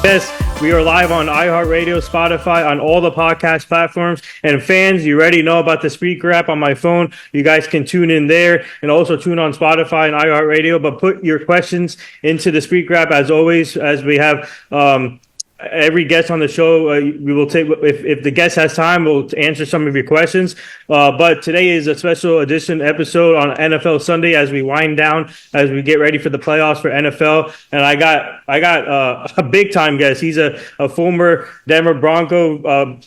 Yes, we are live on iHeartRadio, Spotify, on all the podcast platforms. And fans, you already know about the Spreaker app on my phone. You guys can tune in there and also tune on Spotify and iHeartRadio. But put your questions into the Spreaker app as always, as we have every guest on the show. We will take, if the guest has time, we'll answer some of your questions. But today is a special edition episode on NFL Sunday as we wind down, as we get ready for the playoffs for NFL. And I got a big time guest. He's a former Denver Bronco,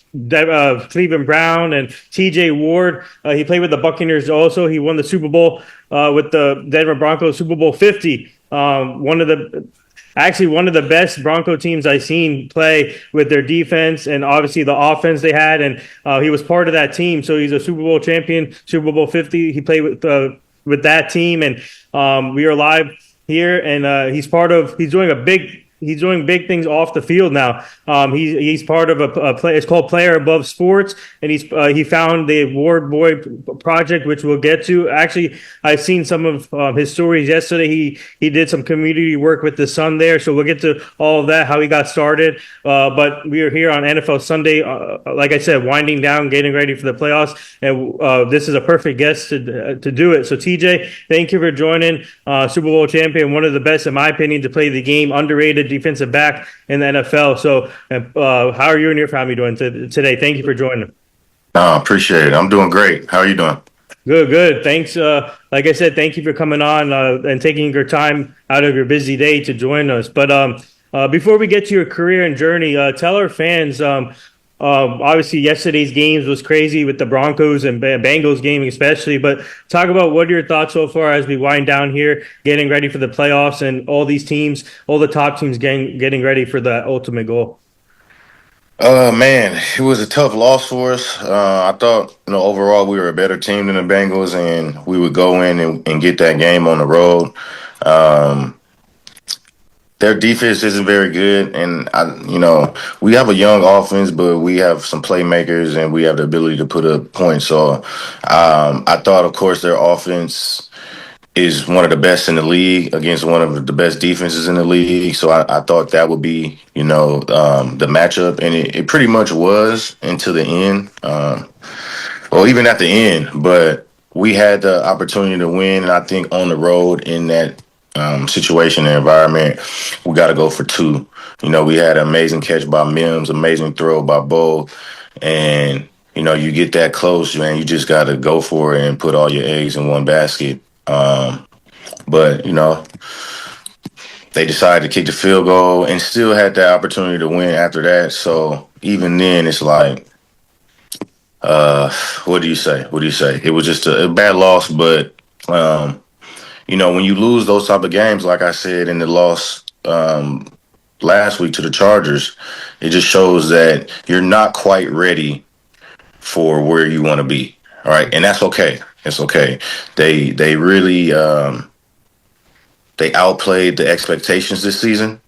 Cleveland Brown, and T.J. Ward. He played with the Buccaneers also. He won the Super Bowl with the Denver Broncos, Super Bowl 50. One of the best Bronco teams I've seen play with their defense and obviously the offense they had. And he was part of that team. So he's a Super Bowl champion, Super Bowl 50. He played with that team. And we are live here. And he's doing big things off the field now. He's part of a play. It's called Player Above Sports, and he found the Award Boy project, which we'll get to. Actually, I've seen some of his stories yesterday. He did some community work with the Sun there, so we'll get to all of that, how he got started. But we are here on NFL Sunday, like I said, winding down, getting ready for the playoffs, and this is a perfect guest to do it. So TJ, thank you for joining. Super Bowl champion, one of the best, in my opinion, to play the game, underrated defensive back in the NFL. So how are you and your family doing today? Thank you for joining. Appreciate it. I'm doing great. How are you doing? Good. Thanks. Like I said, thank you for coming on and taking your time out of your busy day to join us. But before we get to your career and journey, tell our fans, obviously yesterday's games was crazy with the Broncos and Bengals game especially, but talk about what are your thoughts so far as we wind down here, getting ready for the playoffs and all these teams, all the top teams getting ready for the ultimate goal. Man, it was a tough loss for us. I thought, overall we were a better team than the Bengals, and we would go in and get that game on the road. Their defense isn't very good, and we have a young offense, but we have some playmakers, and we have the ability to put up points. So, I thought, of course, their offense is one of the best in the league against one of the best defenses in the league. So I thought that would be, the matchup, and it pretty much was until the end. Even at the end, but we had the opportunity to win, and I think on the road in that situation and environment, we got to go for two. We had an amazing catch by Mims, amazing throw by Bo, and you get that close, man, you just got to go for it and put all your eggs in one basket. But they decided to kick the field goal and still had that opportunity to win after that. So even then, it's like, what do you say? It was just a bad loss, but when you lose those type of games, like I said in the loss last week to the Chargers, it just shows that you're not quite ready for where you want to be. All right, and that's okay. It's okay. They really they outplayed the expectations this season,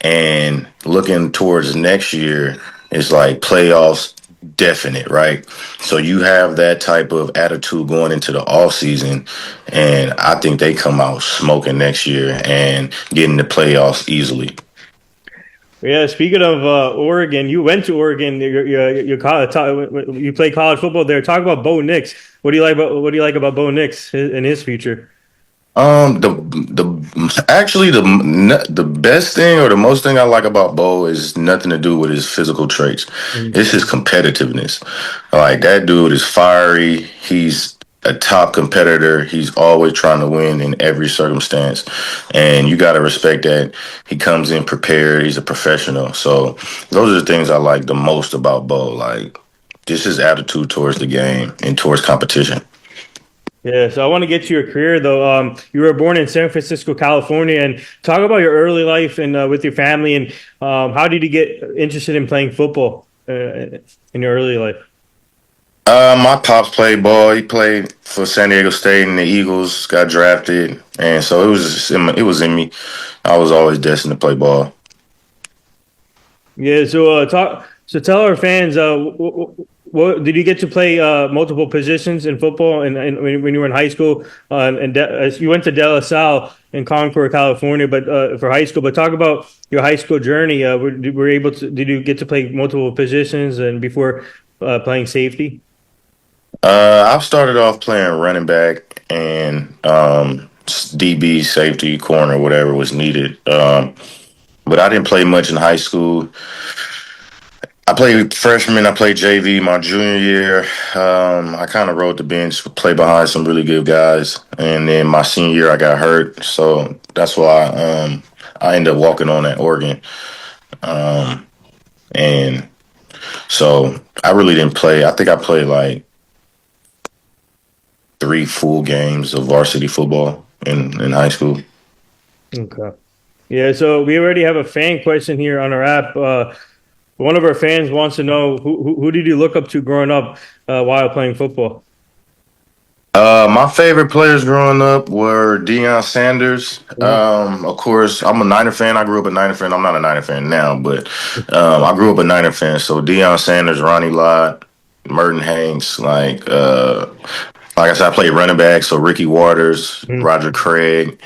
and looking towards next year, it's like playoffs definite, right? So you have that type of attitude going into the off season, and I think they come out smoking next year and getting the playoffs easily. Yeah, speaking of Oregon, you went to Oregon. You played college football there. Talk about Bo Nix. What do you like about Bo Nix and his future? The best thing or the most thing I like about Bo is nothing to do with his physical traits. Mm-hmm. It's his competitiveness. Like, that dude is fiery. He's a top competitor. He's always trying to win in every circumstance. And you got to respect that. He comes in prepared. He's a professional. So those are the things I like the most about Bo. Like, just his attitude towards the game and towards competition. Yeah, so I want to get to your career, though. You were born in San Francisco, California, and talk about your early life and with your family, and how did you get interested in playing football in your early life? My pops played ball. He played for San Diego State and the Eagles, got drafted, and so it was in me. I was always destined to play ball. Yeah, so tell our fans, what did you get to play multiple positions in football and when you were in high school? You went to De La Salle. in Concord, California, but for high school. But talk about your high school journey. Were you able to? Did you get to play multiple positions and before playing safety? I've started off playing running back and DB, safety, corner, whatever was needed. But I didn't play much in high school. I played freshman. I played JV my junior year. I kind of rode the bench, played behind some really good guys, and then my senior year I got hurt, so that's why I ended up walking on at Oregon, and so I really didn't play. I think I played like 3 full games of varsity football in high school. Okay. Yeah, so we already have a fan question here on our app. One of our fans wants to know who did you look up to growing up while playing football? My favorite players growing up were Deion Sanders. Mhm. Of course, I'm a Niner fan. I grew up a Niner fan. I'm not a Niner fan now, but I grew up a Niner fan. So Deion Sanders, Ronnie Lott, Merton Hanks, like I said, I played running back. So Ricky Waters, Mhm. Roger Craig.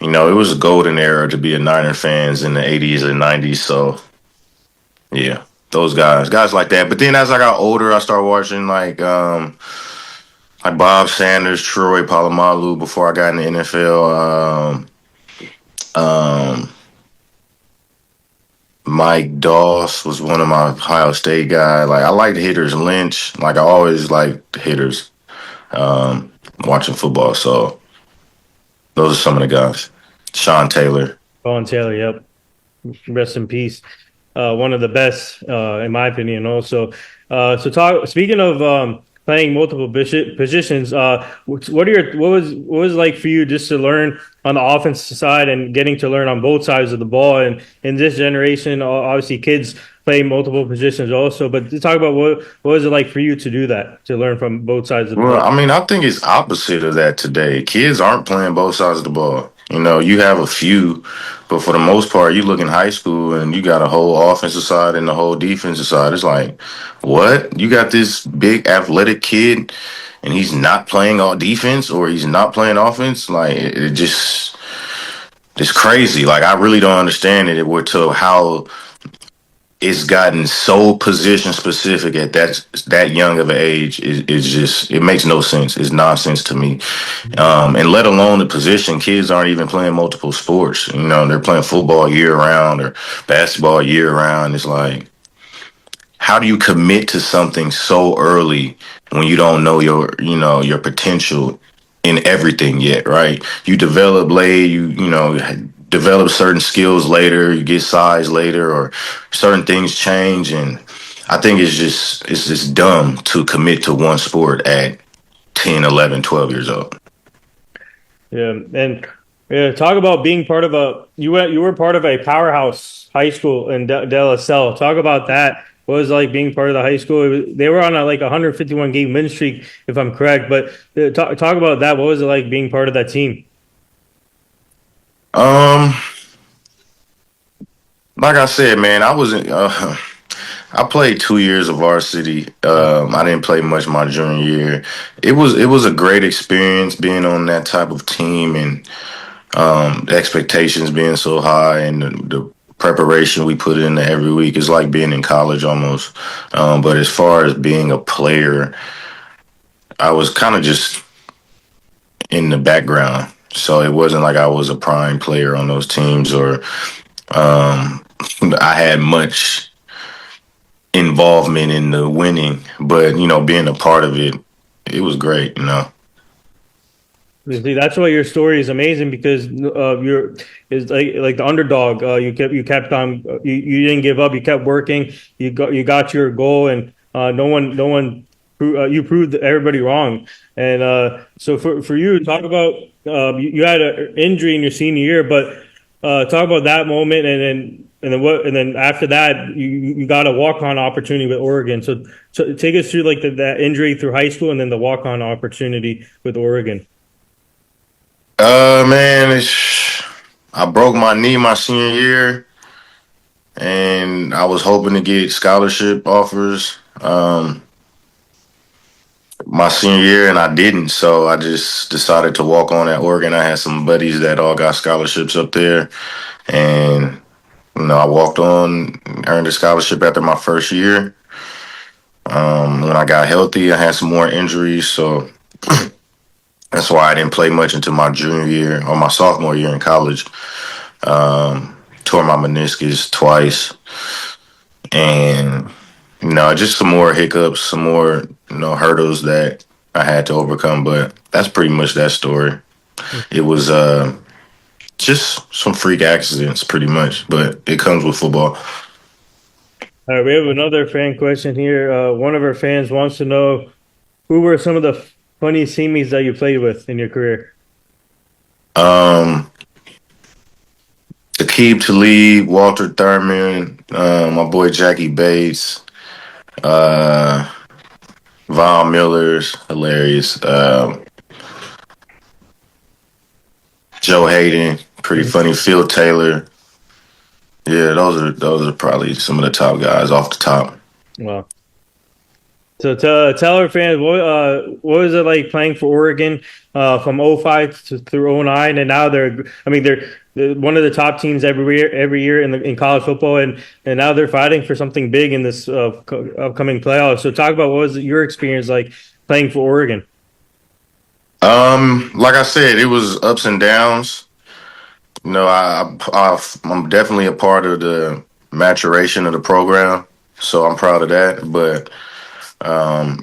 You know, it was a golden era to be a Niner fans in the '80s and '90s. So yeah, those guys like that. But then as I got older, I started watching like Bob Sanders, Troy Polamalu before I got in the NFL. Um, Mike Doss was one of my Ohio State guys. Like I liked hitters. Lynch. Like I always liked hitters. Watching football. So those are some of the guys. Sean Taylor. Colin Taylor, yep. Rest in peace. One of the best, in my opinion, also. Speaking of playing multiple positions, what was it like for you just to learn on the offensive side and getting to learn on both sides of the ball? And in this generation, obviously, kids play multiple positions also. But to talk about what was it like for you to do that, to learn from both sides of the Well, ball? I mean, I think it's opposite of that today. Kids aren't playing both sides of the ball. You know, you have a few, but for the most part, you look in high school and you got a whole offensive side and the whole defensive side. It's like, what? You got this big athletic kid and he's not playing all defense or he's not playing offense? Like, it just, it's crazy. Like, I really don't understand it. We're to how it's gotten so position specific at that young of an age is just it makes no sense. It's nonsense to me, and let alone the position. Kids aren't even playing multiple sports. You know, they're playing football year round or basketball year round. It's like, how do you commit to something so early when you don't know your potential in everything yet, right? You develop late, develop certain skills later, you get size later, or certain things change, and I think it's just dumb to commit to one sport at 10, 11, 12 years old. Yeah, and yeah, talk about being part of you were part of a powerhouse high school in De La Salle. Talk about that. What was it like being part of the high school? They were on a like 151 game win streak, if I'm correct. But talk about that. What was it like being part of that team? Um, like I said, man, I played 2 years of varsity. I didn't play much my junior year. It was a great experience being on that type of team and the expectations being so high and the preparation we put in every week is like being in college almost. But as far as being a player, I was kind of just in the background. So it wasn't like I was a prime player on those teams or I had much involvement in the winning. But, being a part of it, it was great. See, that's why your story is amazing because you're is like the underdog. You kept on you didn't give up. You kept working. You got your goal, and you proved everybody wrong. And so for you, talk about you had an injury in your senior year, but talk about that moment, and then after that, you got a walk on opportunity with Oregon. So take us through like that injury through high school, and then the walk on opportunity with Oregon. Man, I broke my knee my senior year, and I was hoping to get scholarship offers. my senior year, and I didn't. So I just decided to walk on at Oregon. I had some buddies that all got scholarships up there, and I walked on, earned a scholarship after my first year. When I got healthy, I had some more injuries, so that's why I didn't play much until my junior year or my sophomore year in college. Tore my meniscus twice, and just some more hiccups, some more hurdles that I had to overcome. But that's pretty much that story. It was just some freak accidents, pretty much, but it comes with football. All right, we have another fan question here. One of our fans wants to know who were some of the funniest teammates that you played with in your career. Um, Aqib Talib, Walter Thurman, my boy Jackie Bates, uh, Von Miller's hilarious. Joe Hayden, pretty funny. Phil Taylor. Yeah, those are probably some of the top guys off the top. Wow. So tell our fans what was it like playing for Oregon from '05 through '09, and now they're one of the top teams every year in college football, and now they're fighting for something big in this upcoming playoffs. So talk about what was your experience like playing for Oregon. Like I said, it was ups and downs. I'm definitely a part of the maturation of the program, so I'm proud of that. But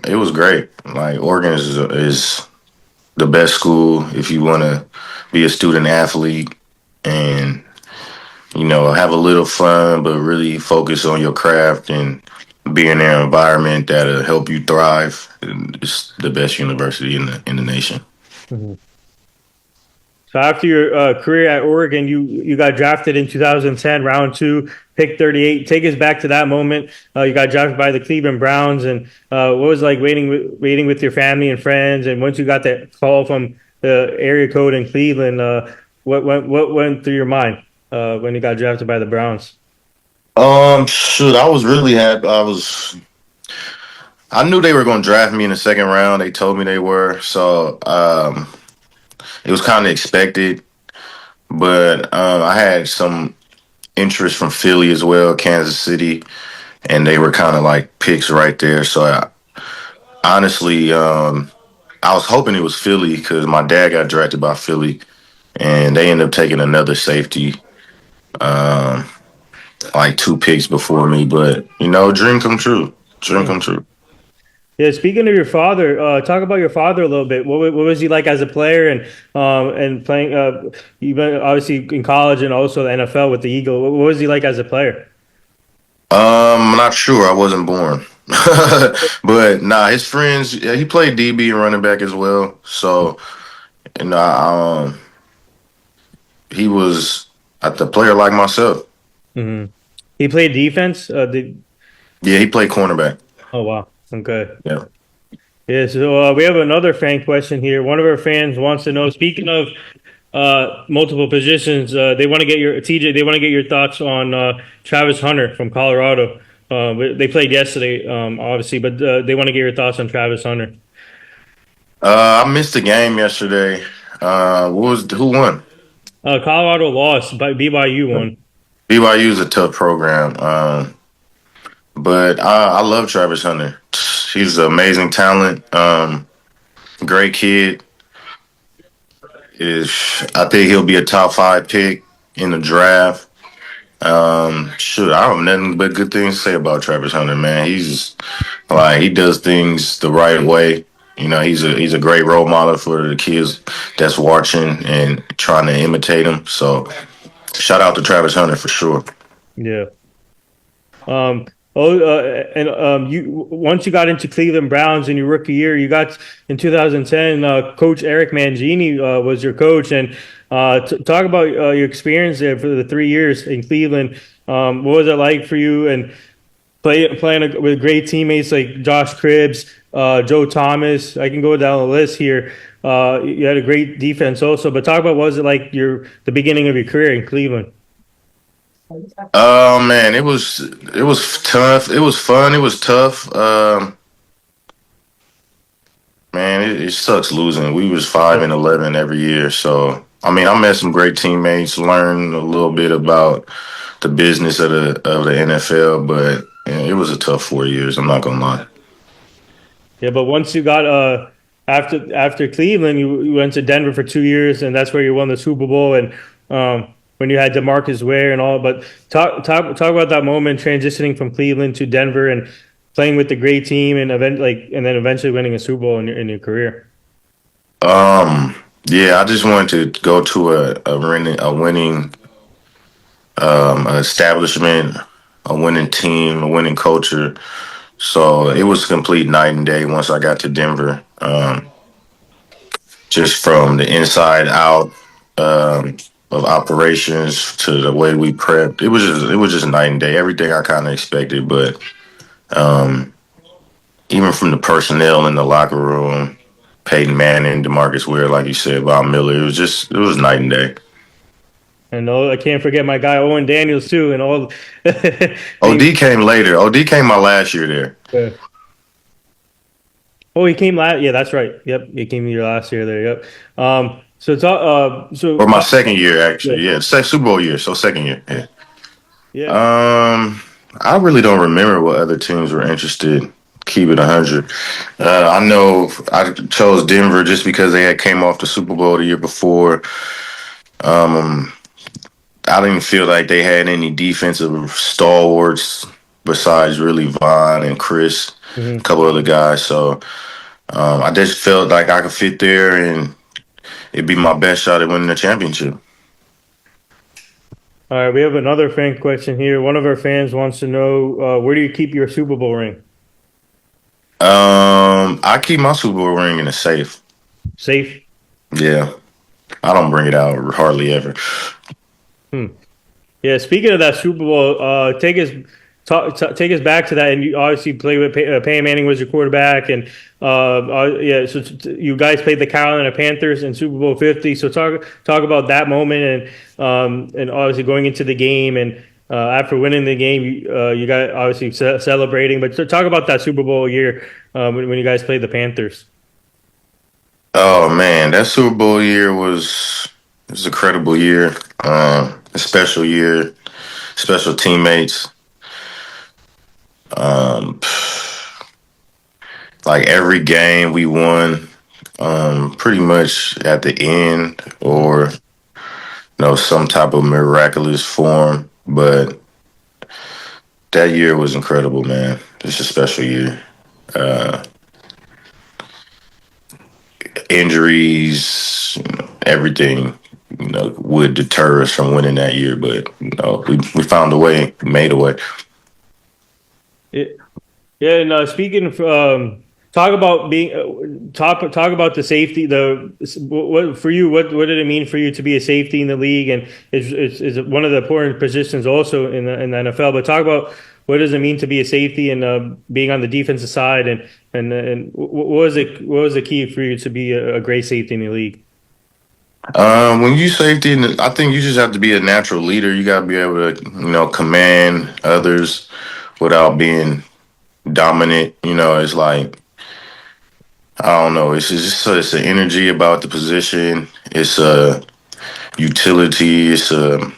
it was great. Like Oregon is the best school if you want to be a student athlete and have a little fun, but really focus on your craft and be in an environment that'll help you thrive. It's the best university in the nation. Mhm. So after your career at Oregon, you got drafted in 2010, round two, pick 38. Take us back to that moment. You got drafted by the Cleveland Browns, and what was it like waiting with your family and friends? And once you got that call from the area code in Cleveland, what went through your mind when you got drafted by the Browns? Shoot, I was really happy. I knew they were going to draft me in the second round. They told me they were, so it was kind of expected. But I had some interest from Philly as well, Kansas City, and they were kind of like picks right there. So honestly, I was hoping it was Philly because my dad got drafted by Philly, and they ended up taking another safety, um, like two picks before me. But dream come true. Dream come true. Yeah, speaking of your father, talk about your father a little bit. What was he like as a player and playing? You've been obviously in college and also the NFL with the Eagle. What was he like as a player? I'm not sure. I wasn't born. But nah, his friends. Yeah, he played DB and running back as well. So he was at the player like myself. Hmm. He played defense. Yeah, he played cornerback. Oh wow. Okay. Yeah. Yeah. So we have another fan question here. One of our fans wants to know. Speaking of multiple positions, they want to get your TJ. They want to get your thoughts on Travis Hunter from Colorado. They played yesterday, obviously, but they want to get your thoughts on Travis Hunter. I missed the game yesterday. Who won? Colorado lost, but BYU won. BYU is a tough program. But I love Travis Hunter. He's an amazing talent. Great kid. Is I think he'll be a top five pick in the draft. Shoot, I don't have nothing but good things to say about Travis Hunter, man. He's like he does things the right way. He's a great role model for the kids that's watching and trying to imitate him. So shout out to Travis Hunter for sure. Yeah. Um, and you once you got into Cleveland Browns in your rookie year, you got in 2010. Coach Eric Mangini was your coach, and talk about your experience there for the 3 years in Cleveland. What was it like for you? And playing with great teammates like Josh Cribbs, Joe Thomas. I can go down the list here. You had a great defense also, but talk about what was it like the beginning of your career in Cleveland? Oh man, it was tough. It was fun. It was tough. Man, it sucks losing. We was 5-11 every year, so I mean, I met some great teammates, learned a little bit about the business of the NFL, but yeah, it was a tough 4 years. I'm not gonna lie. Yeah, but once you got after Cleveland, you went to Denver for 2 years, and that's where you won the Super Bowl. And when you had DeMarcus Ware and all, but talk about that moment transitioning from Cleveland to Denver and playing with the great team and and then eventually winning a Super Bowl in your career. Yeah, I just wanted to go to a winning establishment, a winning team, a winning culture. So it was a complete night and day once I got to Denver. Just from the inside out of operations to the way we prepped, it was just night and day. Everything I kind of expected, but even from the personnel in the locker room, Peyton Manning, DeMarcus Ware, like you said, Bob Miller, it was night and day. And I can't forget my guy Owen Daniels too, and all. OD came later. OD came my last year there, Oh, he came last. Yeah, that's right. Yep, he came your last year there. Yep. So it's or my second year actually. yeah, Yeah, Super Bowl year, so second year. Yeah. yeah. I really don't remember what other teams were interested. Keep it 100. I know I chose Denver just because they had came off the Super Bowl the year before. I didn't feel like they had any defensive stalwarts besides really Vaughn and Chris, a Mhm. couple other guys. So I just felt like I could fit there and it'd be my best shot at winning the championship. All right, we have another fan question here. One of our fans wants to know where do you keep your Super Bowl ring? I keep my Super Bowl ring in a safe. Safe. Yeah, I don't bring it out hardly ever. Hmm. Yeah. Speaking of that Super Bowl, take us back to that. And you obviously played with Peyton Manning was your quarterback, and yeah. So you guys played the Carolina Panthers in Super Bowl 50. So talk about that moment and obviously going into the game and. After winning the game, you got obviously celebrating, but talk about that Super Bowl year when you guys played the Panthers. Oh man, that Super Bowl year was a credible year. A special year, special teammates. Um, like every game we won, pretty much at the end or some type of miraculous form. But that year was incredible, man. It's a special year. Uh, Injuries, everything, would deter us from winning that year. But we found a way, made a way. Yeah, and speaking of, talk about being talk about the safety. What for you? What did it mean for you to be a safety in the league? And is one of the important positions also in the NFL. But talk about what does it mean to be a safety and being on the defensive side and what was it? What was the key for you to be a great safety in the league? When you safety, I think you just have to be a natural leader. You got to be able to, command others without being dominant. It's like I don't know. It's an energy about the position. It's a utility. It's a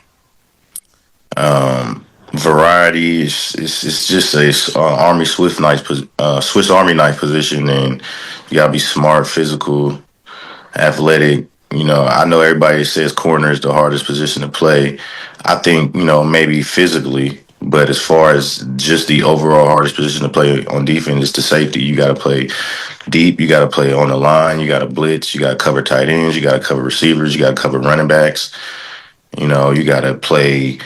variety. It's just a Army Swiss Army knife position, and you gotta be smart, physical, athletic. I know everybody says corner is the hardest position to play. I think maybe physically, but as far as just the overall hardest position to play on defense is the safety. You got to play deep. You got to play on the line. You got to blitz. You got to cover tight ends. You got to cover receivers. You got to cover running backs. You got to play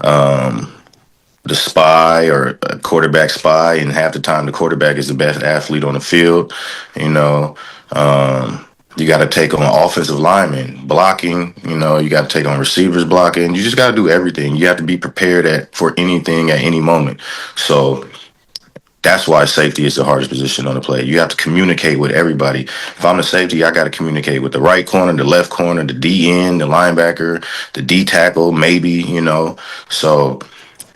the spy or a quarterback spy, and half the time the quarterback is the best athlete on the field. You know, you got to take on offensive linemen blocking. You got to take on receivers blocking. You just got to do everything. You have to be prepared for anything at any moment. So that's why safety is the hardest position on the play. You have to communicate with everybody. If I'm the safety, I got to communicate with the right corner, the left corner, the D end, the linebacker, the D tackle, maybe. So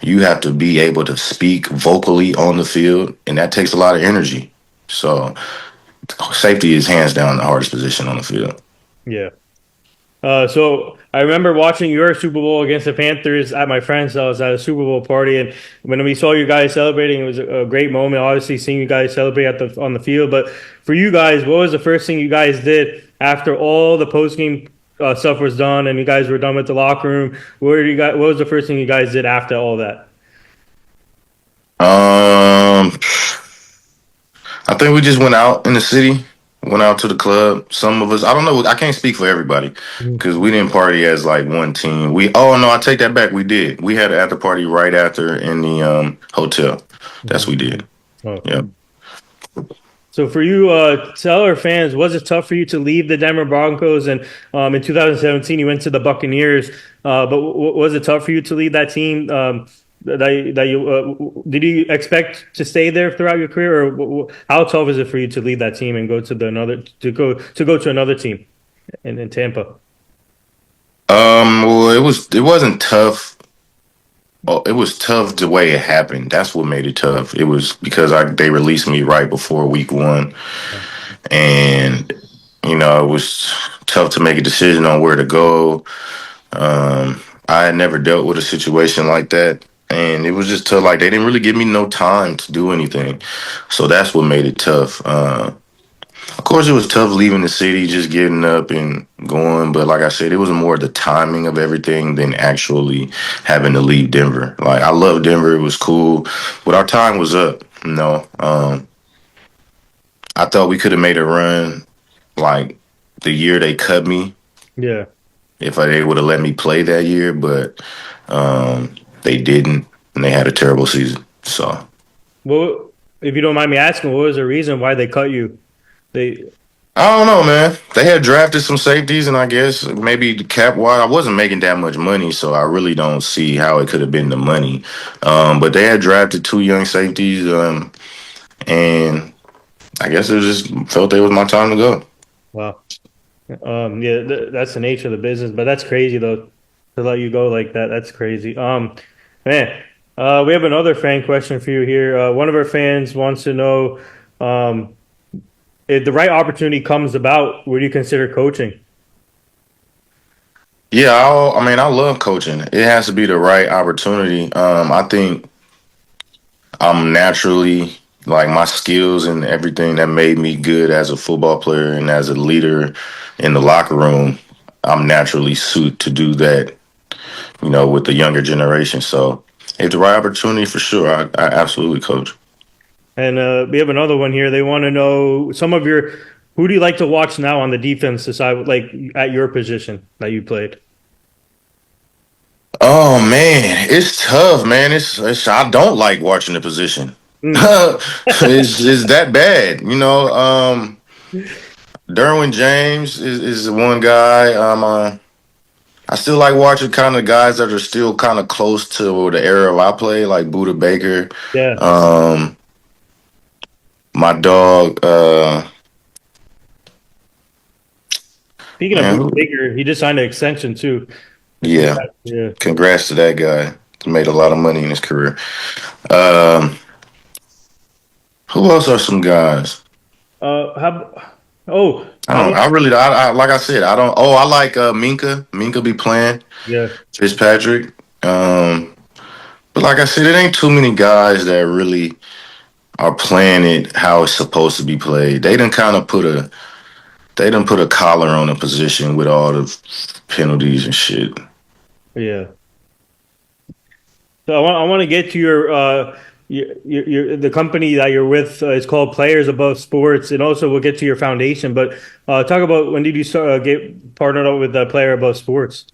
you have to be able to speak vocally on the field, and that takes a lot of energy. So Safety is hands down the hardest position on the field. Yeah. So I remember watching your Super Bowl against the Panthers at my friend's house at a Super Bowl party, and when we saw you guys celebrating, it was a great moment. Obviously, seeing you guys celebrate at the on the field, but for you guys, what was the first thing you guys did after all the post game stuff was done and you guys were done with the locker room? What was the first thing you guys did after all that? Um, I think we just went out in the city, went out to the club. Some of us, I don't know, I can't speak for everybody Mhm. because we didn't party as like one team. Oh no, I take that back. We did. We had an after party right after in the hotel. That's what we did. Oh. Yeah. So for you, Seller fans, was it tough for you to leave the Denver Broncos? And in 2017, you went to the Buccaneers. But was it tough for you to leave that team? Did you expect to stay there throughout your career, or how tough is it for you to leave that team and go to the another to go to another team in Tampa? Well, it wasn't tough. Oh, it was tough the way it happened. That's what made it tough. It was because they released me right before week one, and it was tough to make a decision on where to go. I had never dealt with a situation like that, and it was just tough. Like they didn't really give me no time to do anything, so that's what made it tough. Of course, it was tough leaving the city, just getting up and going. But like I said, it was more the timing of everything than actually having to leave Denver. Like I love Denver; it was cool, but our time was up. I thought we could have made a run like the year they cut me Yeah. if they would have let me play that year, but they didn't, and they had a terrible season. So Well, if you don't mind me asking, what was the reason why they cut you? They I don't know, man. They had drafted some safeties, and I guess maybe the cap wise, I wasn't making that much money, so I really don't see how it could have been the money. But they had drafted two young safeties, and I guess it just felt it was my time to go. Wow. Yeah, that's the nature of the business, but that's crazy though to let you go like that. That's crazy. Man, we have another fan question for you here. One of our fans wants to know, um, if the right opportunity comes about, would you consider coaching? Yeah, I mean, I love coaching. It has to be the right opportunity. I think I'm naturally like my skills and everything that made me good as a football player and as a leader in the locker room. I'm naturally suited to do that, with the younger generation. So if the right opportunity, for sure, I absolutely coach. And we have another one here. They want to know some of your who do you like to watch now on the defensive side, like at your position that you played? Oh man, it's tough, man. It's I don't like watching the position. Mm, It's that bad, Derwin James is one guy. I still like watching kind of guys that are still kind of close to the era of I play, like Buda Baker. yeah. Um, my dog, Speaking of man, Bruce Baker, he just signed an extension too. yeah, Yeah. congrats to that guy. He made a lot of money in his career. Um, who else are some guys? How? Oh, I don't. I really. like I said. I don't. Oh, I like Minka. Minka be playing yeah, Fitzpatrick. But like I said, it ain't too many guys that really are playing it how it's supposed to be played. They done put a collar on the position with all the penalties and shit. yeah. So I want to get to your the company that you're with. It's called Players Above Sports, and also we'll get to your foundation. But talk about when did you start get partnered up with Player Above Sports?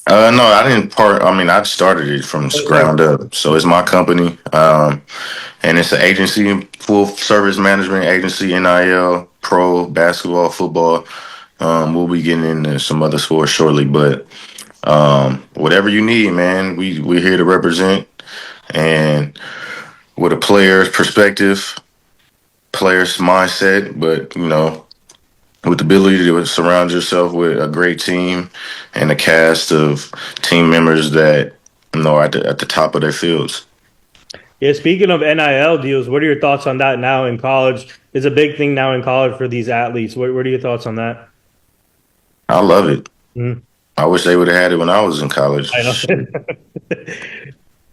No, I didn't part. I mean, I started it from Oh, ground up, so it's my company, and it's an agency, full service management agency, NIL, pro basketball, football. We'll be getting into some other sports shortly, but whatever you need, man, we're here to represent, and with a player's perspective, player's mindset, but with the ability to surround yourself with a great team and a cast of team members that are at the top of their fields. yeah. Speaking of NIL deals, what are your thoughts on that now in college? is a big thing now in college for these athletes. What are your thoughts on that? I love it. Mhm. I wish they would have had it when I was in college. I know. Shit.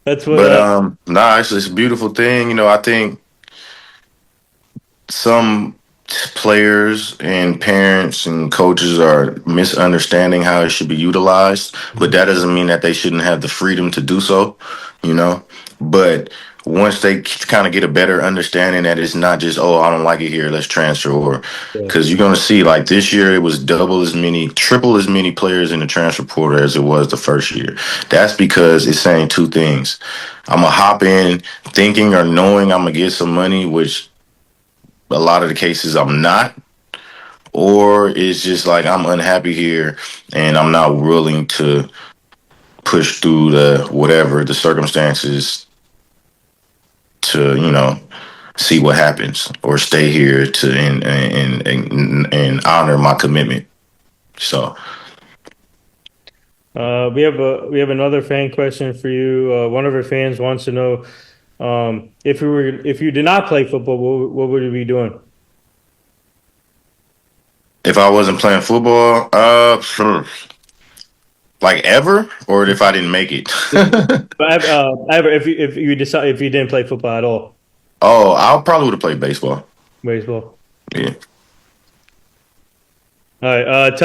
That's what. But nah, it's a beautiful thing. I think some players and parents and coaches are misunderstanding how it should be utilized, but that doesn't mean that they shouldn't have the freedom to do so, you know. But once they kind of get a better understanding that it's not just, oh, I don't like it here, let's transfer, or Yeah. because you're going to see like this year it was double as many, triple as many players in the transfer portal as it was the first year. That's because it's saying two things. I'm gonna hop in thinking or knowing I'm gonna get some money, which a lot of the cases I'm not, or it's just like I'm unhappy here and I'm not willing to push through the whatever the circumstances to see what happens or stay here to and honor my commitment. So We have another fan question for you. One of our fans wants to know if you did not play football, what would you be doing? if I wasn't playing football, like ever, or if I didn't make it. But ever if you decide if you didn't play football at all, Oh, I probably would have played baseball. baseball. Yeah. All right.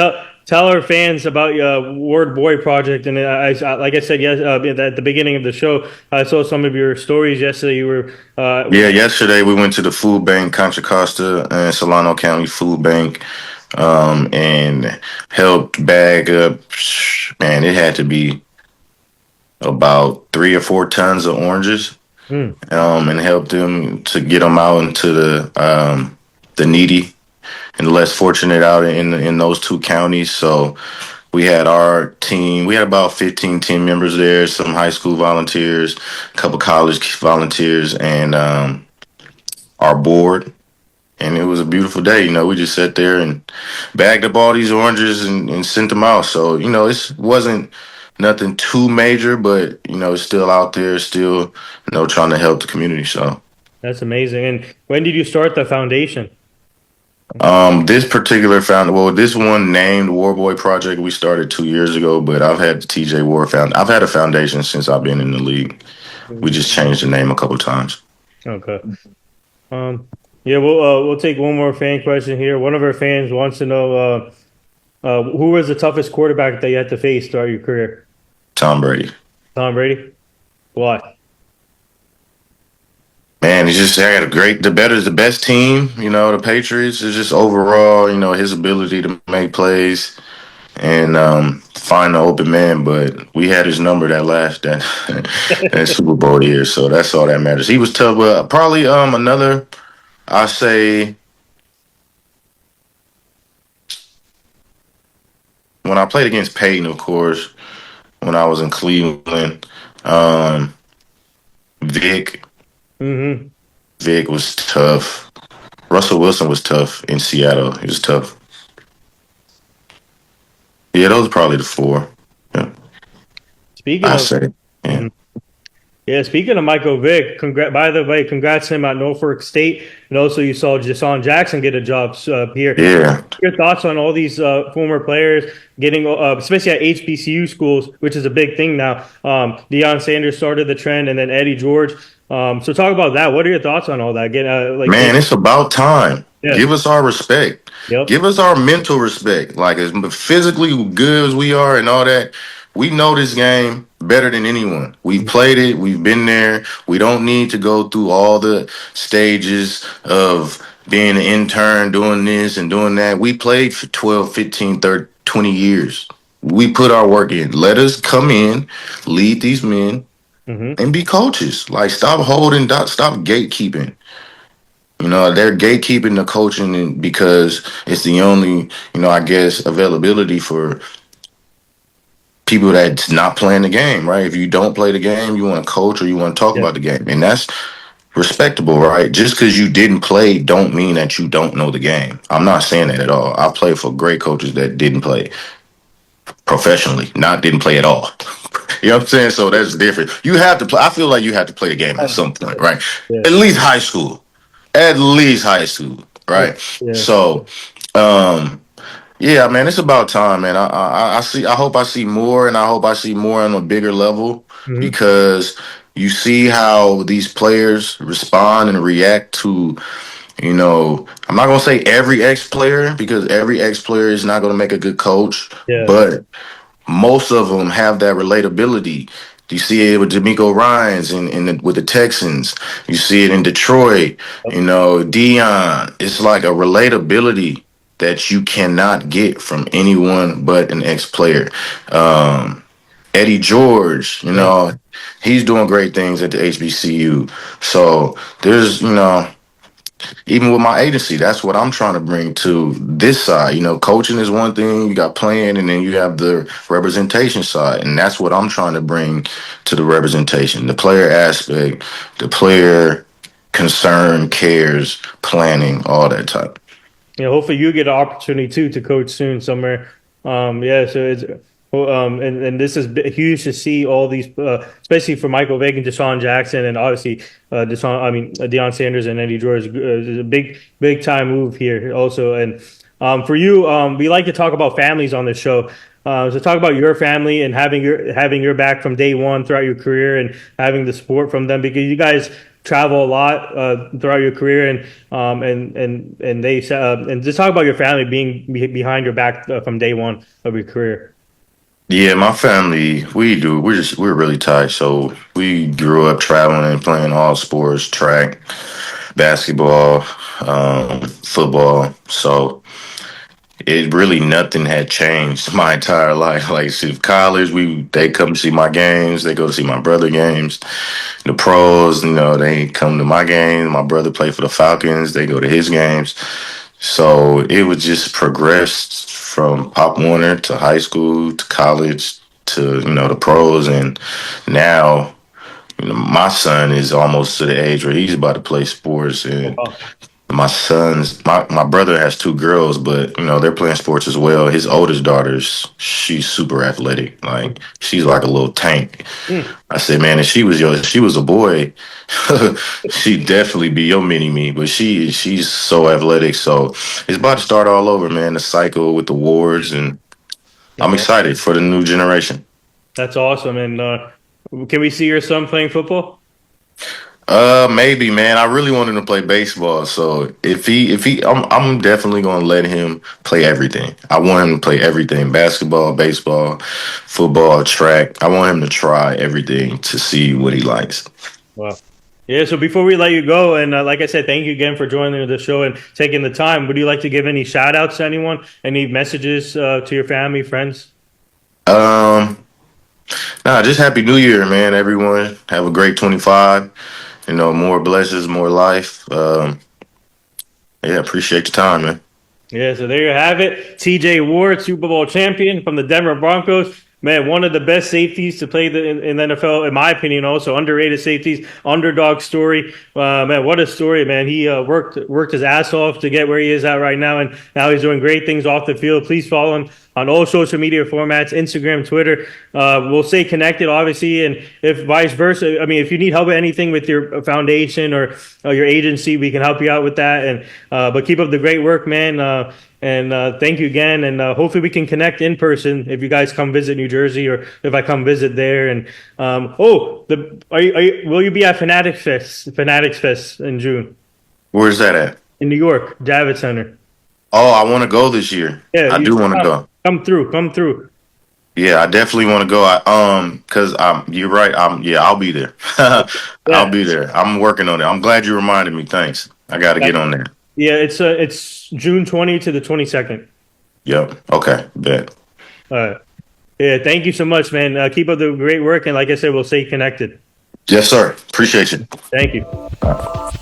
Tell our fans about your Word Boy project. And like I said, yes, at the beginning of the show, I saw some of your stories yesterday. You were Yeah, yesterday we went to the food bank, Contra Costa and Solano County Food Bank, and helped bag up. Man, it had to be about 3 or 4 tons of oranges, hmm, and helped them to get them out into the needy and less fortunate out in those two counties. So we had our team. We had about 15 team members there, some high school volunteers, a couple college volunteers, and our board. And it was a beautiful day. We just sat there and bagged up all these oranges and sent them out. So, it wasn't nothing too major, but, it's still out there, still, trying to help the community. So, that's amazing. And when did you start the foundation? this particular this one named War Boy Project, we started 2 years ago, but I've had the TJ War I've had a foundation since I've been in the league. We just changed the name a couple times. Okay. Um, yeah, we'll take one more fan question here. One of our fans wants to know who was the toughest quarterback that you had to face throughout your career? Tom Brady. Tom Brady. Why? Man, he's just had the best team. The Patriots is just overall, his ability to make plays and find the open man. But we had his number that Super Bowl year, so that's all that matters. He was tough, but probably another. I say when I played against Peyton, of course, when I was in Cleveland, um, Vic Mm-hmm. Vic was tough. Russell Wilson was tough in Seattle. He was tough. Yeah, those are probably the four. Yeah, Speaking I of, say. Yeah. mhm. Yeah, speaking of Michael Vick, by the way, congrats to him at Norfolk State, and also you saw Jason Jackson get a job here. Yeah. Your thoughts on all these former players getting, especially at HBCU schools, which is a big thing now. Deion Sanders started the trend, and then Eddie George. So talk about that. What are your thoughts on all that? Man, it's about time. Yeah, Give us our respect. yep, Give us our mental respect. Like as physically good as we are and all that, we know this game better than anyone. We've played it. We've been there. We don't need to go through all the stages of being an intern, doing this and doing that. We played for 12, 15, 30, 20 years. We put our work in. Let us come in, lead these men, hmm, and be coaches. Like stop gatekeeping. They're gatekeeping the coaching because it's the only, I guess, availability for people that's not playing the game, right? If you don't play the game, you want to coach or you want to talk yeah, about the game. And that's respectable, right? Just because you didn't play don't mean that you don't know the game. I'm not saying that at all. I played for great coaches that didn't play professionally, not didn't play at all. You know what I'm saying? So that's different. You have to play. I feel like you have to play the game at some point, right? yeah. At least high school. At least high school, Yeah. right? Yeah. So, um, yeah, man, it's about time, man. I see. I hope I see more, and I hope I see more on a bigger level Hmm. because you see how these players respond and react to. I'm not gonna say every ex player because every ex player is not gonna make a good coach, Yeah. but most of them have that relatability. You see it with D'Amico Ryans with the Texans. You see it in Detroit. Dion. It's like a relatability that you cannot get from anyone but an ex-player. Eddie George, Yeah. he's doing great things at the HBCU. So there's, even with my agency, that's what I'm trying to bring to this side. Coaching is one thing, you got playing, and then you have the representation side. And that's what I'm trying to bring to the representation, the player aspect, the player concern, cares, planning, all that type. Hopefully you get an opportunity too to coach soon somewhere. Yeah, so it's and this is huge to see all these, especially for Michael Vick and Deshaun Jackson, and obviously Deion Sanders and Eddie George. Is a big time move here also. And for you, we like to talk about families on this show. So talk about your family and having your back from day one throughout your career and having the support from them because you guys travel a lot throughout your career and just talk about your family being behind your back from day one of your career. Yeah, my family, we do. We're really tight. So we grew up traveling and playing all sports, track, basketball, football. So it really nothing had changed my entire life. Like see college, they come to see my games, they go to see my brother games. The pros, they come to my games. My brother played for the Falcons, they go to his games. So it was just progressed from Pop Warner to high school to college to the pros, and now my son is almost to the age where he's about to play sports, Oh, and wow. my brother has two girls, but they're playing sports as well. His oldest daughter's she's super athletic, like she's like a little tank. Mm. I said, man, if she was a boy, she'd definitely be your mini me. But she's so athletic, so it's about to start all over, man. The cycle with the wards, and I'm Yeah, excited for the new generation. that's awesome. And can we see your son playing football? Maybe, man. I really want him to play baseball. So I'm definitely gonna let him play everything. I want him to play everything: basketball, baseball, football, track. I want him to try everything to see what he likes. Wow. Yeah, so before we let you go, and like I said, thank you again for joining the show and taking the time. Would you like to give any shout outs to anyone? Any messages to your family, friends? Um, nah, just happy New Year, man. Everyone have a great 25. More blessings, more life. Yeah, appreciate the time, man. Yeah, so there you have it. TJ Ward, Super Bowl champion from the Denver Broncos. Man, one of the best safeties to play in the NFL, in my opinion. Also underrated safeties, underdog story. Man, what a story, man! He worked his ass off to get where he is at right now, and now he's doing great things off the field. Please follow him on all social media formats, Instagram, Twitter. We'll stay connected, obviously, and if vice versa, I mean, if you need help with anything with your foundation or your agency, we can help you out with that. And but keep up the great work, man. And thank you again. And hopefully we can connect in person if you guys come visit New Jersey or if I come visit there. And will you be at Fanatics Fest in June Where's that at? in New York, Javits Center? Oh, I want to go this year. Yeah, I you do should want to go. come through. Yeah, I definitely want to go. Cause you're right. Yeah, I'll be there. I'll Yeah, be there. I'm working on it. I'm glad you reminded me. Thanks. I got to yeah, get on there. yeah. It's June 20 to the 22nd. Yep. Okay. Bet. All right. Yeah, thank you so much, man. Keep up the great work, and like I said, we'll stay connected. Yes, sir. Appreciate you. Thank you.